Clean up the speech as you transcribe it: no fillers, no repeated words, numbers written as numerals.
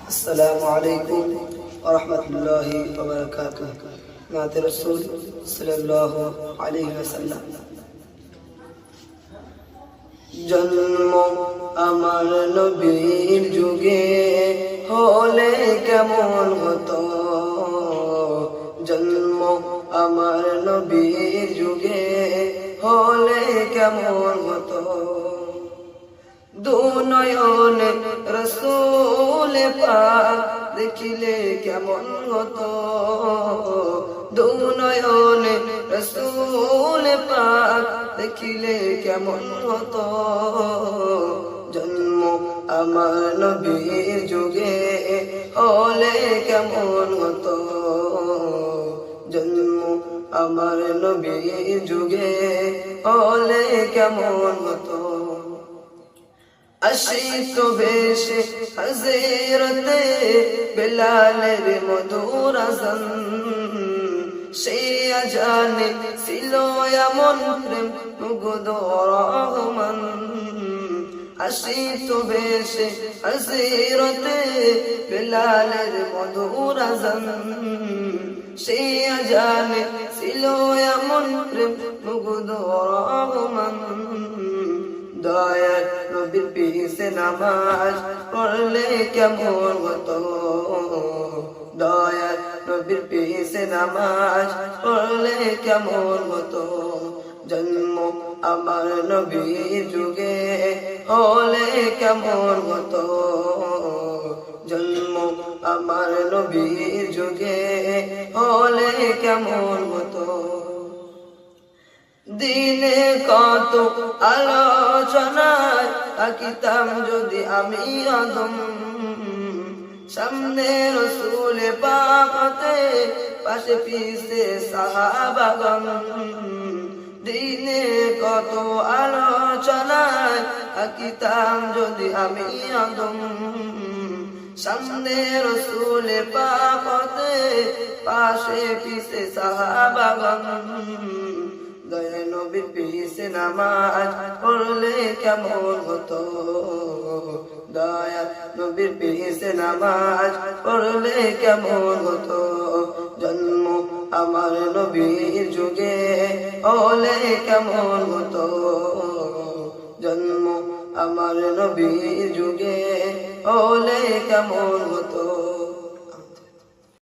السلام عليكم ورحمة الله وبركاته. نعت رسول صلى الله عليه وسلم. জন্ম আমার নবীর যুগে হলে কেমন হতো, জন্ম আমার নবীর যুগে হলে কেমন হতো। দুনয়নে রসূল পাক দেখিলে কেমন হতো, দুনয়নে রসূল পাক দেখিলে কেমন হতো। জন্ম আমার নবীর যুগে হলে কেমন হতো, জন্ম আমার নবীর যুগে হলে কেমন হতো। আশিক বেশে হযরতে বেলালের মধুর আযান, সে আজানে ছিল এমন প্রেম মুগ্ধ রহমান। আশিক বেশে হযরতে বেলালের মধুর আযান, সে আজানে ছিল এমন প্রেম মুগ্ধ রহমান। দয়ার নবীর পিছে নামাজ পড়লে কেমন হতো, দয়ার নবীর পিছে নামাজ পড়লে কেমন হতো। জন্ম আমার নবীর যুগে হলে কেমন হতো, জন্ম আমার নবীর যুগে হলে কেমন হতো। দিনে কত আলোচনায় থাকিতাম যদি আমি অদম, সামনে রসূল পাক হতে পাশে পিছে সাহাবাগণ। দিনে কত আলোচনায় থাকিতাম যদি আমি অদম, সামনে রসূল পাক হতে পাশে পিছে সাহাবাগণ। দয়া নবীর পিছে নামাজ পড়লে কেমন হতো, দয়া নবীর পিছে নামাজ পড়লে কেমন হতো। জন্ম আমার নবীর যুগে হলে কেমন হতো, জন্ম আমার নবীর যুগে হলে কেমন হতো।